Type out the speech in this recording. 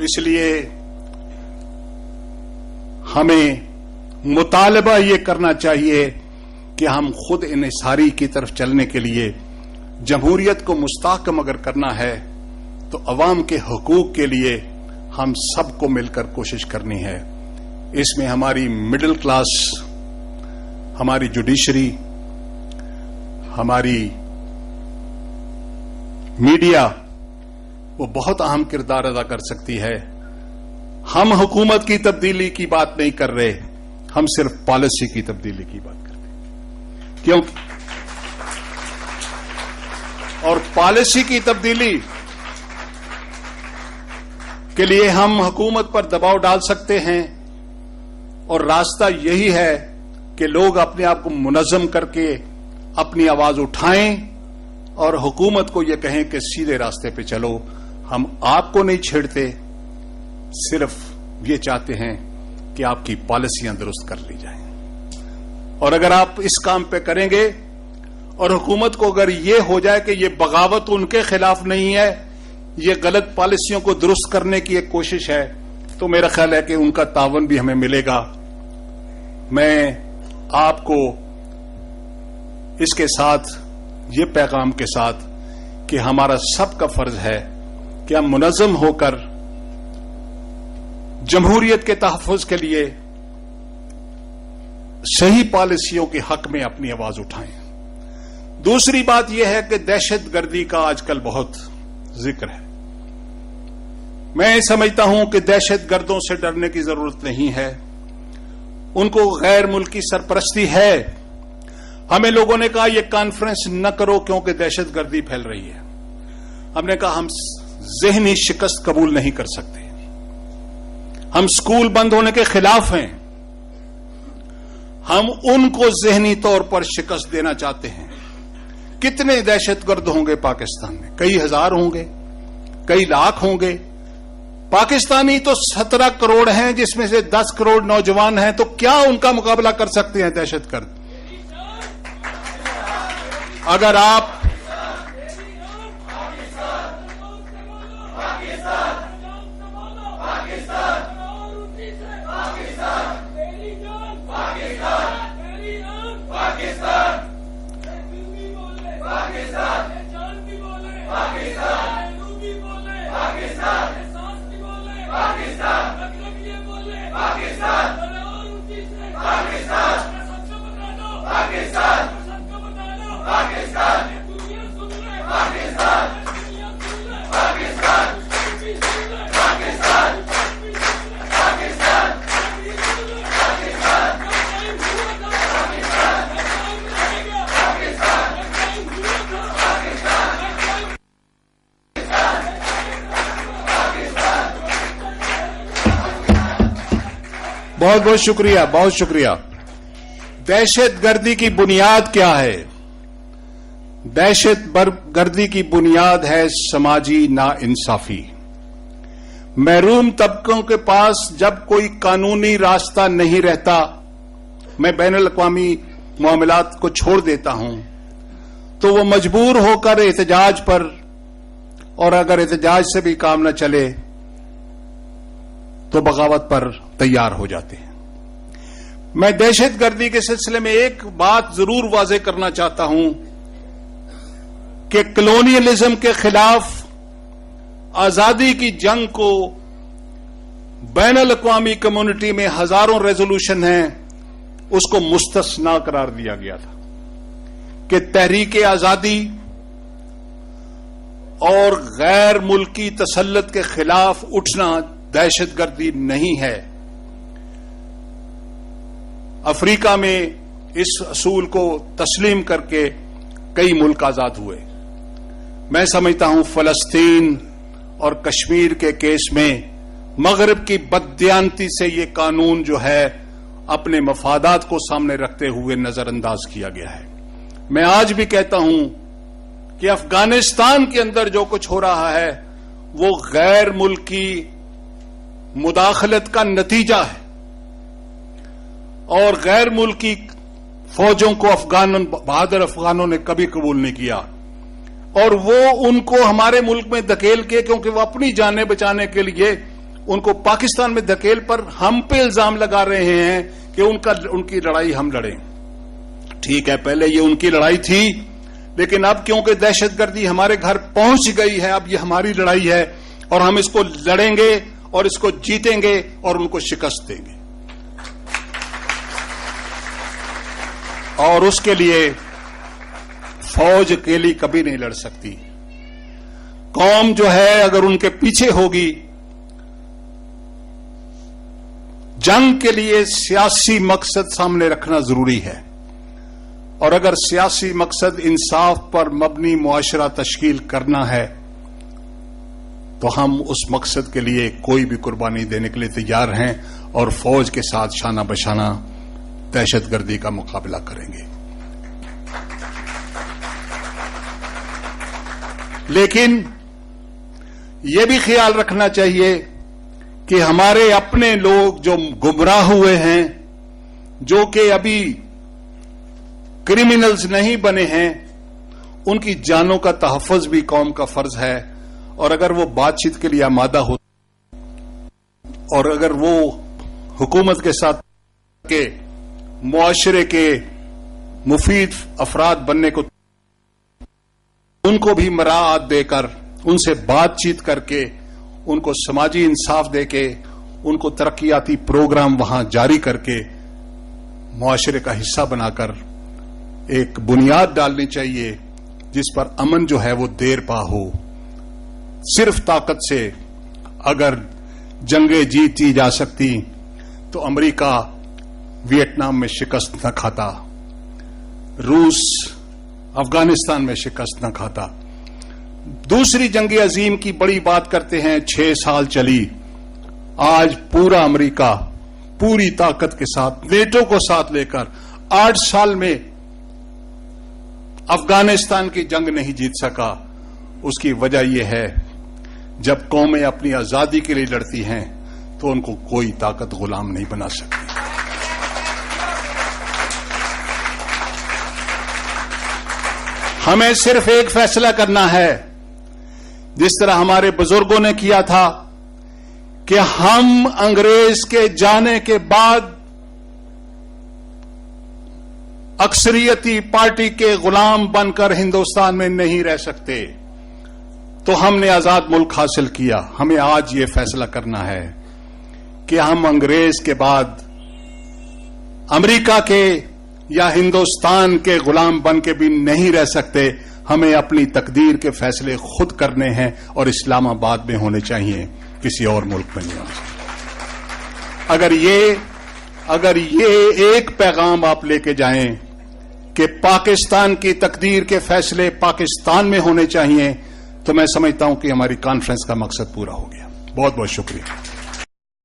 इसलिए हमें मुतालबा ये करना चाहिए कि हम खुद इन्हिसारी की तरफ चलने के लिए जमहूरियत को मुस्तहकम अगर करना है तो अवाम के हुकूक के लिए हम सबको मिलकर कोशिश करनी है। इसमें हमारी मिडिल क्लास, हमारी जुडिशरी, हमारी मीडिया वो बहुत अहम किरदार अदा कर सकती है। हम हुकूमत की तब्दीली की बात नहीं कर रहे, हम सिर्फ पॉलिसी की तब्दीली की बात करते हैं। क्यों? और पॉलिसी की तब्दीली के लिए हम हुकूमत पर दबाव डाल सकते हैं और रास्ता यही है कि लोग अपने आप को मुनज़्ज़म करके अपनी आवाज उठाएं और हुकूमत को यह कहें कि सीधे रास्ते पे चलो, हम आपको नहीं छेड़ते, सिर्फ ये चाहते हैं कि आपकी पॉलिसियां दुरुस्त कर ली जाएं। और अगर आप इस काम पे करेंगे और हुकूमत को अगर ये हो जाए कि ये बगावत उनके खिलाफ नहीं है, ये गलत पॉलिसियों को दुरुस्त करने की एक कोशिश है, तो मेरा ख्याल है कि उनका तावन भी हमें मिलेगा। मैं आपको इसके साथ, ये पैगाम के साथ कि हमारा सबका फर्ज है कि हम मुनज़्ज़म होकर जमहूरियत के तहफ़्फ़ुज़ के लिए सही पॉलिसियों के हक में अपनी आवाज उठाएं। दूसरी बात यह है कि दहशतगर्दी का आजकल बहुत जिक्र है। मैं समझता हूं कि दहशतगर्दों से डरने की जरूरत नहीं है, उनको गैर मुल्की सरपरस्ती है। हमें लोगों ने कहा यह कॉन्फ्रेंस न करो क्योंकि दहशतगर्दी फैल रही है। हमने कहा हम ज़हनी शिकस्त कबूल नहीं कर सकते, हम स्कूल बंद होने के खिलाफ हैं, हम उनको ज़हनी तौर पर शिकस्त देना चाहते हैं। कितने दहशतगर्द होंगे पाकिस्तान में? कई हजार होंगे, कई लाख होंगे। पाकिस्तानी तो 17 करोड़ हैं, जिसमें से 10 करोड़ नौजवान हैं, तो क्या उनका मुकाबला कर सकते हैं दहशतगर्द? अगर आप बहुत बहुत शुक्रिया, बहुत शुक्रिया। दहशतगर्दी की बुनियाद क्या है? दहशतगर्दी की बुनियाद है समाजी नाइंसाफी। महरूम तबकों के पास जब कोई कानूनी रास्ता नहीं रहता, मैं बैनुल अक़वामी मामलात को छोड़ देता हूं, तो वो मजबूर होकर एहतजाज पर, और अगर एहतजाज से भी काम न चले तो बगावत पर तैयार हो जाते हैं। मैं दहशतगर्दी के सिलसिले में एक बात जरूर वाज़ेह करना चाहता हूं कि कॉलोनियलिज्म के खिलाफ आजादी की जंग को बैनुल अक़वामी कम्युनिटी में हजारों रेजोल्यूशन हैं, उसको मुस्तस्ना करार दिया गया था कि तहरीक आजादी और गैर मुल्की तसल्लुत के खिलाफ उठना दहशतगर्दी नहीं है। अफ्रीका में इस असूल को तस्लीम करके कई मुल्क आजाद हुए। मैं समझता हूं फलस्तीन और कश्मीर के केस में मगरिब की बददियानती से ये कानून जो है अपने मफादात को सामने रखते हुए नजरअंदाज किया गया है। मैं आज भी कहता हूं कि अफगानिस्तान के अंदर जो कुछ हो रहा है वो गैर मुल्की मुदाखलत का नतीजा है, और गैर मुल्की फौजों को बहादुर अफगानों ने कभी कबूल नहीं किया, और वो उनको हमारे मुल्क में धकेल के, क्योंकि वो अपनी जानें बचाने के लिए उनको पाकिस्तान में धकेल पर हम पे इल्जाम लगा रहे हैं कि उनकी लड़ाई हम लड़ें। ठीक है, पहले ये उनकी लड़ाई थी, लेकिन अब क्योंकि दहशतगर्दी हमारे घर पहुंच गई है, अब ये हमारी लड़ाई है और हम इसको लड़ेंगे और इसको जीतेंगे और उनको शिकस्त देंगे। और उसके लिए फौज अकेली कभी नहीं लड़ सकती। कौम जो है अगर उनके पीछे होगी, जंग के लिए सियासी मकसद सामने रखना जरूरी है, और अगर सियासी मकसद इंसाफ पर मबनी मुआशरा तश्कील करना है तो हम उस मकसद के लिए कोई भी कुर्बानी देने के लिए तैयार हैं और फौज के साथ शाना बशाना दहशतगर्दी का मुकाबला करेंगे। लेकिन यह भी ख्याल रखना चाहिए कि हमारे अपने लोग जो गुमराह हुए हैं, जो कि अभी क्रिमिनल्स नहीं बने हैं, उनकी जानों का तहफ़्फ़ुज़ भी कौम का फर्ज है। और अगर वो बातचीत के लिए आमादा हो और अगर वो हुकूमत के साथ के मुआशरे के मुफीद अफराद बनने को, उनको भी मराआत देकर, उनसे बातचीत करके, उनको समाजी इंसाफ देके, उनको तरक्याती प्रोग्राम वहां जारी करके मुआशरे का हिस्सा बनाकर एक बुनियाद डालनी चाहिए जिस पर अमन जो है वो देर पा हो। सिर्फ ताकत से अगर जंगें जीती जा सकती तो अमेरिका वियतनाम में शिकस्त न खाता, रूस अफगानिस्तान में शिकस्त न खाता। दूसरी जंग अजीम की बड़ी बात करते हैं, 6 साल चली। आज पूरा अमेरिका पूरी ताकत के साथ नेटो को साथ लेकर 8 साल में अफगानिस्तान की जंग नहीं जीत सका। उसकी वजह यह है, जब कौमें अपनी आजादी के लिए लड़ती हैं तो उनको कोई ताकत गुलाम नहीं बना सकती। हमें सिर्फ एक फैसला करना है, जिस तरह हमारे बुजुर्गों ने किया था कि हम अंग्रेज के जाने के बाद अक्सरियती पार्टी के गुलाम बनकर हिंदुस्तान में नहीं रह सकते। तो हमने आजाद मुल्क हासिल किया। हमें आज ये फैसला करना है कि हम अंग्रेज के बाद अमेरिका के या हिंदुस्तान के गुलाम बन के भी नहीं रह सकते। हमें अपनी तकदीर के फैसले खुद करने हैं और इस्लामाबाद में होने चाहिए, किसी और मुल्क में नहीं होने चाहिए। अगर ये एक पैगाम आप लेके जाएं कि पाकिस्तान की तकदीर के फैसले पाकिस्तान में होने चाहिए, तो मैं समझता हूं कि हमारी कॉन्फ्रेंस का मकसद पूरा हो गया। बहुत बहुत शुक्रिया।